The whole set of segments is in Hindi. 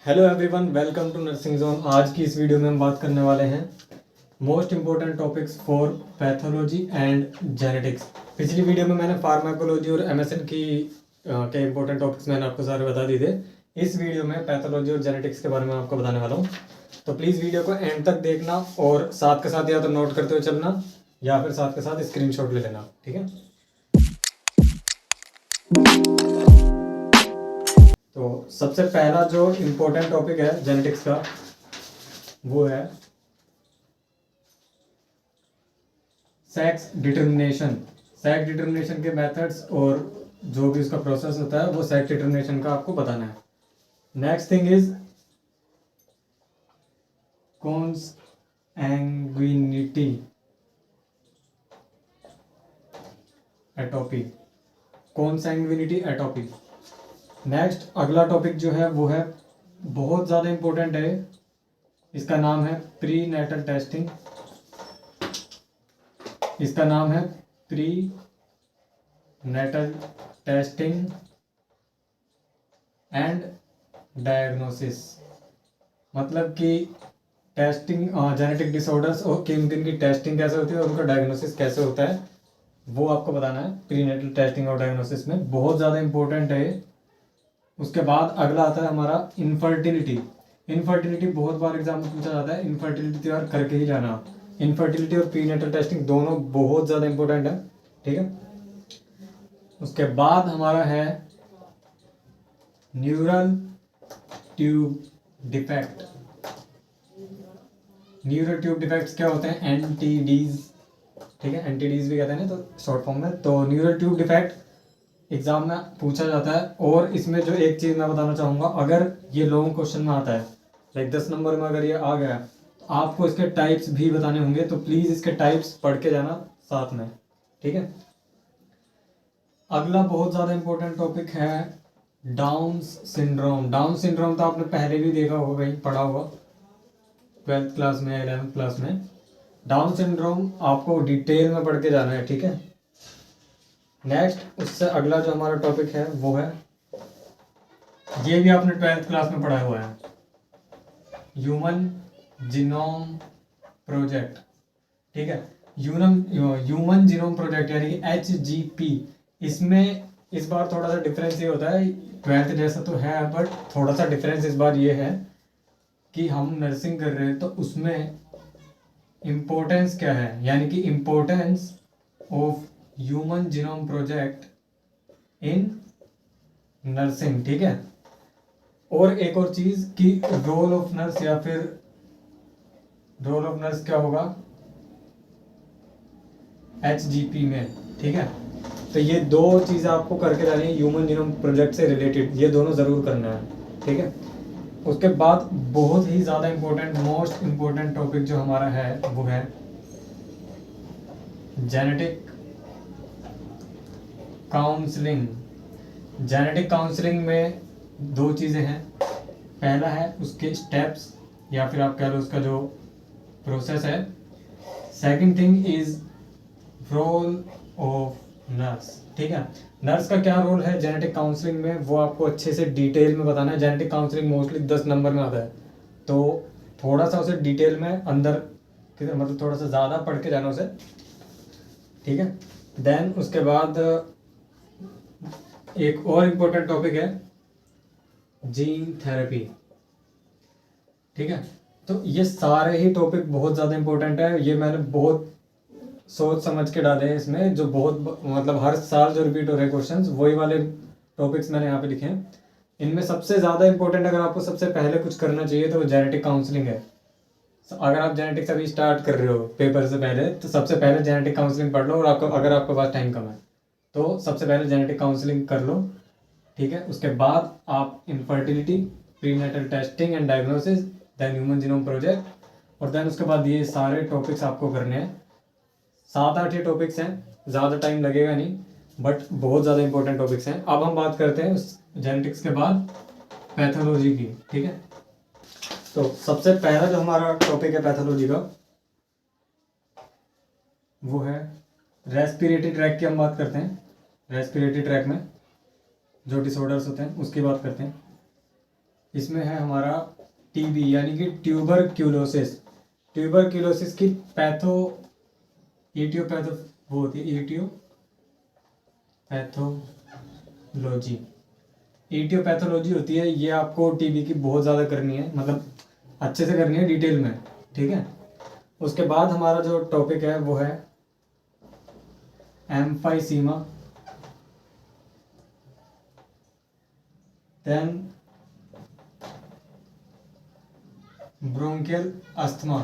Hello everyone, welcome to nursing zone. आज की इस वीडियो में हम बात करने वाले हैं most important topics for pathology and genetics. पिछली वीडियो में मैंने फार्माकोलॉजी और एमएसएन की के इम्पोर्टेंट टॉपिक्स मैंने आपको सारे बता दिए थे। इस वीडियो में पैथोलॉजी और जेनेटिक्स के बारे में आपको बताने वाला हूँ, तो प्लीज़ वीडियो को एंड तक देखना और साथ के साथ या तो नोट करते हुए चलना या फिर साथ के साथ स्क्रीनशॉट ले लेना, ठीक है। तो सबसे पहला जो इम्पोर्टेंट टॉपिक है जेनेटिक्स का वो है सेक्स डिटर्मिनेशन। सेक्स डिटर्मिनेशन के मेथड्स और जो भी उसका प्रोसेस होता है वो सेक्स डिटर्मिनेशन का आपको बताना है। Next thing is consanguinity atopy. Consanguinity atopy. Next अगला टॉपिक जो है वो है बहुत ज़्यादा इम्पोर्टेंट है, इसका नाम है प्री नेटल टेस्टिंग। इसका नाम है prenatal testing and diagnosis. मतलब कि टेस्टिंग जेनेटिक डिसऑर्डर्स और उनकी टेस्टिंग कैसे होती है और उनका डायग्नोसिस कैसे होता है वो आपको बताना है प्री नेटल टेस्टिंग और डायग्नोसिस में। बहुत ज़्यादा इम्पोर्टेंट है। उसके बाद अगला आता है हमारा इनफर्टिलिटी। इनफर्टिलिटी बहुत बार एग्जाम में पूछा जाता है, इनफर्टिलिटी तैयार करके ही जाना। इनफर्टिलिटी और प्रीनेटल टेस्टिंग दोनों बहुत ज़्यादा इंपॉर्टेंट है, ठीक है। उसके बाद हमारा है neural tube defect. Neural tube defects क्या होते हैं? एनटीडीज, ठीक है, एनटीडीज भी कहते हैं ना तो शॉर्ट फॉर्म में। तो न्यूरल ट्यूब डिफेक्ट एग्जाम में पूछा जाता है। और इसमें जो एक चीज़ मैं बताना चाहूँगा, अगर ये लॉन्ग क्वेश्चन में आता है लाइक 10 नंबर में अगर ये आ गया तो आपको इसके टाइप्स भी बताने होंगे, तो प्लीज़ इसके टाइप्स पढ़ के जाना साथ में, ठीक है। अगला बहुत ज़्यादा इंपॉर्टेंट टॉपिक है डाउन सिंड्रोम। डाउन सिंड्रोम तो आपने पहले भी देखा होगा, कहीं पढ़ा होगा 12th क्लास में, 11th क्लास में। डाउन सिंड्रोम आपको डिटेल में पढ़ के जाना है, ठीक है। नेक्स्ट उससे अगला जो हमारा टॉपिक है वो है, ये भी आपने 12th क्लास में पढ़ा हुआ है, ह्यूमन जीनोम प्रोजेक्ट, ठीक है। ह्यूमन जीनोम प्रोजेक्ट यानी कि HGP। इसमें इस बार थोड़ा सा डिफरेंस ये होता है, 12th जैसा तो है बट थोड़ा सा डिफरेंस इस बार ये है कि हम नर्सिंग कर रहे हैं तो उसमें इम्पोर्टेंस क्या है, यानी कि importance of human genome project in nursing, ठीक है। और एक और चीज़ कि रोल ऑफ नर्स, या फिर रोल ऑफ नर्स क्या होगा HGP में, ठीक है। तो ये दो चीज़ आपको करके जानी है ह्यूमन जीनोम प्रोजेक्ट से रिलेटेड, ये दोनों ज़रूर करना है, ठीक है। उसके बाद बहुत ही ज़्यादा इम्पोर्टेंट, मोस्ट इम्पोर्टेंट टॉपिक जो हमारा है वो है जेनेटिक काउंसलिंग। जेनेटिक काउंसलिंग में दो चीज़ें हैं। पहला है उसके स्टेप्स या फिर आप कह लो उसका जो प्रोसेस है। Second thing is role of nurse, ठीक है। नर्स का क्या रोल है जेनेटिक काउंसलिंग में वो आपको अच्छे से डिटेल में बताना है। जेनेटिक काउंसलिंग मोस्टली 10 नंबर में आता है, तो थोड़ा सा उसे डिटेल में अंदर मतलब थोड़ा सा ज़्यादा पढ़ के जाना उसे, ठीक है। देन उसके बाद एक और इम्पोर्टेंट टॉपिक है जीन थेरेपी, ठीक है। तो ये सारे ही टॉपिक बहुत ज़्यादा इंपॉर्टेंट है। ये मैंने बहुत सोच समझ के डाले हैं इसमें, जो बहुत मतलब हर साल जो रिपीट हो रहे हैं क्वेश्चंस वही वाले टॉपिक्स मैंने यहाँ पे लिखे हैं। इनमें सबसे ज़्यादा इंपॉर्टेंट अगर आपको सबसे पहले कुछ करना चाहिए तो वो जेनेटिक काउंसलिंग है। अगर आप जेनेटिक्स अभी स्टार्ट कर रहे हो पेपर से पहले तो सबसे पहले जेनेटिक काउंसलिंग पढ़ लो, और आपको अगर आपके पास टाइम कम है तो सबसे पहले जेनेटिक काउंसलिंग कर लो, ठीक है। उसके बाद आप infertility, prenatal testing and diagnosis, then human genome project, और देन उसके बाद ये सारे टॉपिक्स आपको करने हैं। 7-8 ही टॉपिक्स हैं, ज़्यादा टाइम लगेगा नहीं बट बहुत ज़्यादा इंपॉर्टेंट टॉपिक्स हैं। अब हम बात करते हैं उस जेनेटिक्स के बाद पैथोलॉजी की, ठीक है। तो सबसे पहला जो हमारा टॉपिक है पैथोलॉजी का वो है रेस्पिरेटरी ट्रैक की हम बात करते हैं। रेस्पिरेटरी ट्रैक में जो डिसऑर्डर्स होते हैं उसकी बात करते हैं। इसमें है हमारा टीबी यानी कि ट्यूबरक्यूलोसिस। ट्यूबरक्यूलोसिस की इटियोपैथो वो होती है इटियोपैथोलॉजी। इटियोपैथोलॉजी होती है, ये आपको टीबी की बहुत ज़्यादा करनी है, मतलब अच्छे से करनी है, डिटेल में, ठीक है। उसके बाद हमारा जो टॉपिक है वो है एम्फाइसीमा, देन ब्रोंकियल अस्थमा,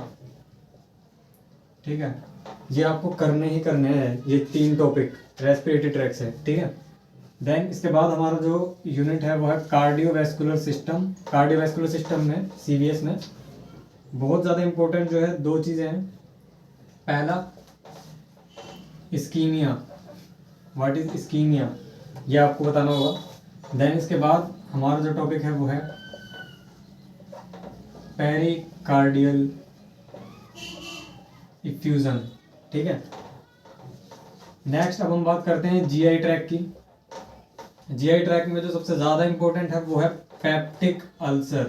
ठीक है। ये आपको करने ही करने हैं, ये 3 टॉपिक रेस्पिरेटरी ट्रैक से, ठीक है। देन इसके बाद हमारा जो यूनिट है वो है कार्डियोवैस्कुलर सिस्टम। कार्डियोवैस्कुलर सिस्टम में सीवीएस में बहुत ज़्यादा इंपॉर्टेंट जो है 2 चीज़ें हैं। पहला इस्कीमिया, व्हाट इज इस्कीमिया, ये आपको बताना होगा। देन इसके बाद हमारा जो टॉपिक है वो है पेरिकार्डियल इफ्यूजन, ठीक है। नेक्स्ट अब हम बात करते हैं जीआई ट्रैक की। जीआई ट्रैक में जो सबसे ज़्यादा इंपॉर्टेंट है वो है पेप्टिक अल्सर।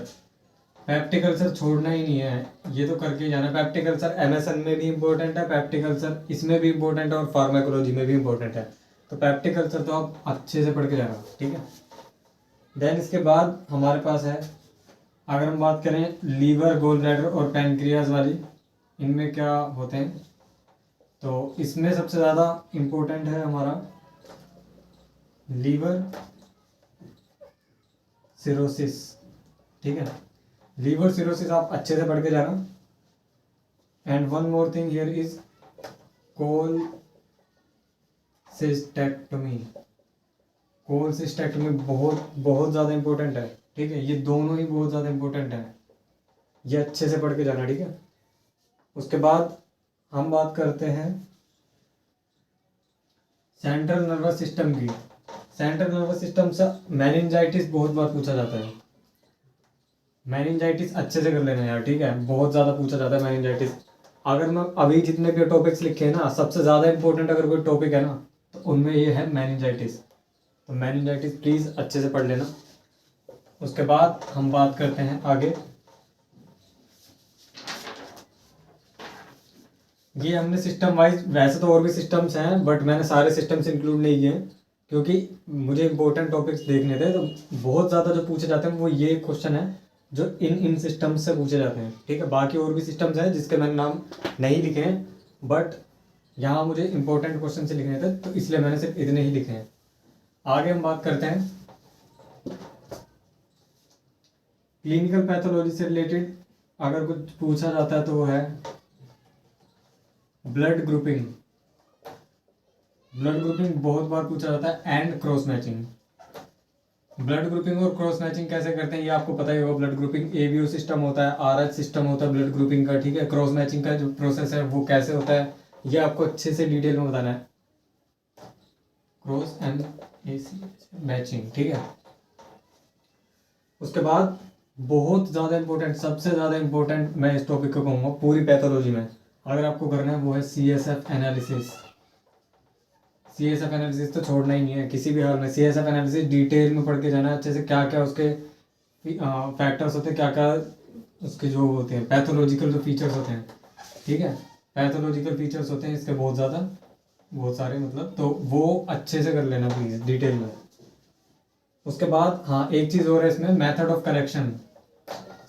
पेप्टिक अल्सर छोड़ना ही नहीं है, ये तो करके ही जाना। पेप्टिक अल्सर एमएसएन में भी इंपॉर्टेंट है, पेप्टिक अल्सर इसमें भी इंपॉर्टेंट है और फार्माकोलॉजी में भी इंपॉर्टेंट है। तो पेप्टिक अल्सर तो आप अच्छे से पढ़ के जाना, ठीक है। देन इसके बाद हमारे पास है, अगर हम बात करें लीवर, गोल ब्लैडर और पैनक्रियाज वाली, इनमें क्या होते हैं, तो इसमें सबसे ज़्यादा इम्पोर्टेंट है हमारा लीवर सिरोसिस, ठीक है। लीवर सिरोसिस आप अच्छे से पढ़ के जाना। And one more thing here is cholecystectomy. Cholecystectomy बहुत बहुत ज़्यादा इंपॉर्टेंट है, ठीक है। ये दोनों ही बहुत ज़्यादा इंपॉर्टेंट है, ये अच्छे से पढ़ के जाना, ठीक है। उसके बाद हम बात करते हैं सेंट्रल नर्वस सिस्टम की। सेंट्रल नर्वस सिस्टम से मेनिंजाइटिस बहुत बार पूछा जाता है। मेनिंजाइटिस अच्छे से कर लेना यार, ठीक है, बहुत ज़्यादा पूछा जाता है मेनिंजाइटिस। अगर मैं अभी जितने भी टॉपिक्स लिखे हैं ना, सबसे ज़्यादा इंपॉर्टेंट अगर कोई टॉपिक है ना तो उनमें ये है मेनिंजाइटिस। तो मेनिंजाइटिस प्लीज़ अच्छे से पढ़ लेना। उसके बाद हम बात करते हैं आगे, ये हमने सिस्टम वाइज, वैसे तो और भी सिस्टम्स हैं बट मैंने सारे सिस्टम्स इंक्लूड नहीं किए हैं क्योंकि मुझे इंपॉर्टेंट टॉपिक्स देखने थे। तो बहुत ज़्यादा जो पूछे जाते हैं वो ये क्वेश्चन है जो इन सिस्टम्स से पूछे जाते हैं, ठीक है। बाकी और भी सिस्टम्स हैं जिसके मैंने नाम नहीं लिखे हैं, बट यहाँ मुझे इंपॉर्टेंट क्वेश्चन से लिखने थे तो इसलिए मैंने सिर्फ इतने ही लिखे हैं। आगे हम बात करते हैं क्लिनिकल पैथोलॉजी से रिलेटेड। अगर कुछ पूछा जाता है तो वो है ब्लड ग्रुपिंग। ब्लड ग्रुपिंग बहुत बार पूछा जाता है and cross matching. Blood grouping और क्रॉस मैचिंग कैसे करते हैं ये आपको पता ही होगा। ब्लड ग्रुपिंग एबीओ सिस्टम होता है, आरएच सिस्टम होता है ब्लड ग्रुपिंग का, ठीक है। क्रॉस मैचिंग का जो प्रोसेस है वो कैसे होता है ये आपको अच्छे से डिटेल में बताना है। क्रॉस एंड मैचिंग, ठीक है। उसके बाद बहुत ज़्यादा इंपॉर्टेंट, सबसे ज़्यादा इंपॉर्टेंट मैं इस टॉपिक को कहूँगा पूरी पैथोलॉजी में अगर आपको करना है वो है CSF एनालिसिस। CSF एनालिसिस तो छोड़ना ही नहीं है किसी भी हाल में। CSF एनालिसिस डिटेल में पढ़ के जाना है अच्छे से, क्या क्या उसके फैक्टर्स होते हैं, क्या क्या उसके जो होते हैं पैथोलॉजिकल जो फीचर्स होते हैं, ठीक है। पैथोलॉजिकल फीचर्स होते हैं इसके बहुत ज़्यादा, बहुत सारे मतलब, तो वो अच्छे से कर लेना प्लीज़ डिटेल में। उसके बाद हाँ एक चीज़ और है इसमें, मेथड ऑफ कलेक्शन।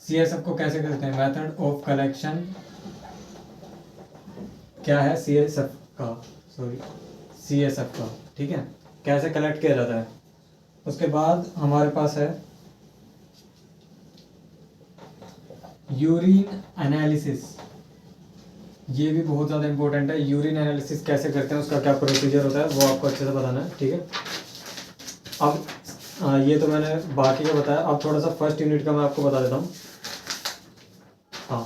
CSF को कैसे करते हैं, मेथड ऑफ कलेक्शन क्या है CSF का, ठीक है, कैसे कलेक्ट किया जाता है। उसके बाद हमारे पास है यूरिन एनालिसिस। ये भी बहुत ज़्यादा इंपॉर्टेंट है। यूरिन एनालिसिस कैसे करते हैं, उसका क्या प्रोसीजर होता है वो आपको अच्छे से बताना है, ठीक है। अब ये तो मैंने बाकी का बताया, अब थोड़ा सा फर्स्ट यूनिट का मैं आपको बता देता हूँ। हाँ,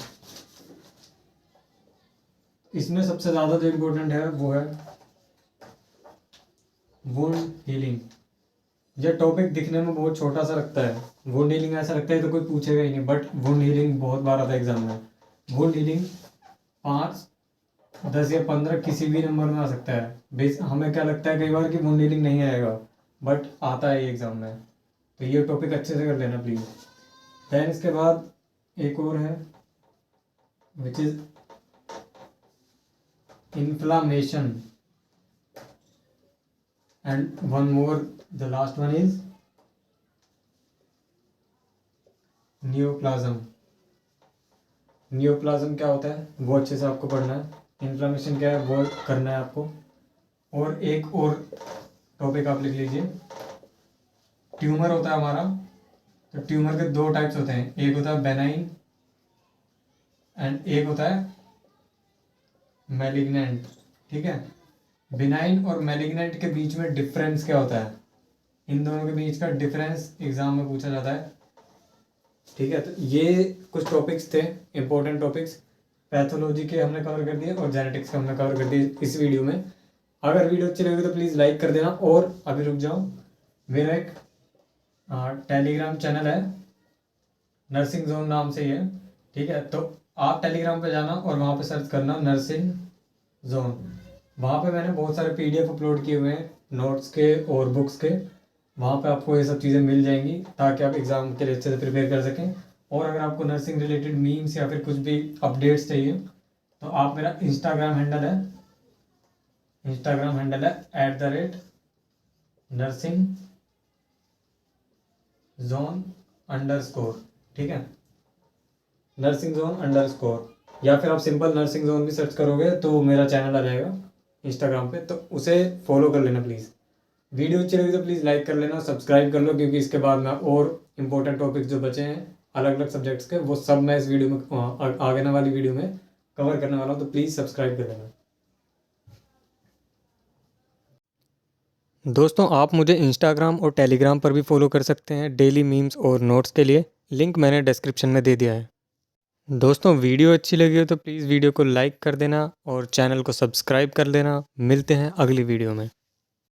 इसमें सबसे ज़्यादा जो इम्पोर्टेंट है वो है वुंड हीलिंग। ये टॉपिक दिखने में बहुत छोटा सा लगता है, वुंड हीलिंग ऐसा लगता है तो कोई पूछेगा ही नहीं, बट वुंड हीलिंग बहुत बार आता है एग्जाम में। वुंड हीलिंग 5, 10 या 15 किसी भी नंबर में आ सकता है। बेस हमें क्या लगता है कई बार कि वुंड हीलिंग नहीं आएगा, बट आता है ये एग्जाम में। तो ये टॉपिक अच्छे से कर लेना प्लीज़। देन इसके बाद एक और है which is inflammation, and one more, the last one is neoplasm. Neoplasm क्या होता है वो अच्छे से आपको पढ़ना है। इन्फ्लामेशन क्या है वो करना है आपको। और एक और टॉपिक आप लिख लीजिए, ट्यूमर होता है हमारा। तो ट्यूमर के दो टाइप्स होते हैं, एक होता है बेनाइन एंड एक होता है मैलिग्नेंट। ठीक है, बिनाइन और मैलिग्नेंट के बीच में डिफरेंस क्या होता है, इन दोनों के बीच का डिफरेंस एग्जाम में पूछा जाता है। ठीक है, तो ये कुछ टॉपिक्स थे, इंपॉर्टेंट टॉपिक्स। पैथोलॉजी के हमने कवर कर दिए और जेनेटिक्स के हमने कवर कर दिए इस वीडियो में। अगर वीडियो अच्छी लगी तो प्लीज़ लाइक कर देना। और अभी रुक जाओ, मेरा एक टेलीग्राम चैनल है, नर्सिंग जोन नाम से ही है। ठीक है, तो आप टेलीग्राम पे जाना और वहाँ पे सर्च करना नर्सिंग जोन। वहाँ पे मैंने बहुत सारे PDF अपलोड किए हुए हैं, नोट्स के और बुक्स के। वहाँ पे आपको ये सब चीज़ें मिल जाएंगी ताकि आप एग्ज़ाम के लिए अच्छे से प्रिपेयर कर सकें। और अगर आपको नर्सिंग रिलेटेड मीम्स या फिर कुछ भी अपडेट्स चाहिए तो आप, मेरा इंस्टाग्राम हैंडल है @nursing zone _। ठीक है, नर्सिंग जोन _ या फिर आप सिंपल नर्सिंग जोन भी सर्च करोगे तो मेरा चैनल आ जाएगा इंस्टाग्राम पे, तो उसे फॉलो कर लेना प्लीज़। वीडियो अच्छी लगी तो प्लीज़ लाइक कर लेना, सब्सक्राइब कर लो, क्योंकि इसके बाद मैं और इम्पोर्टेंट टॉपिक्स जो बचे हैं अलग अलग सब्जेक्ट्स के वो सब मैं इस वीडियो में आगे वाली वीडियो में कवर करने वाला हूँ। तो प्लीज़ सब्सक्राइब कर लेना। दोस्तों आप मुझे इंस्टाग्राम और टेलीग्राम पर भी फॉलो कर सकते हैं डेली मीम्स और नोट्स के लिए, लिंक मैंने डिस्क्रिप्शन में दे दिया है। दोस्तों वीडियो अच्छी लगी हो तो प्लीज़ वीडियो को लाइक कर देना और चैनल को सब्सक्राइब कर लेना। मिलते हैं अगली वीडियो में।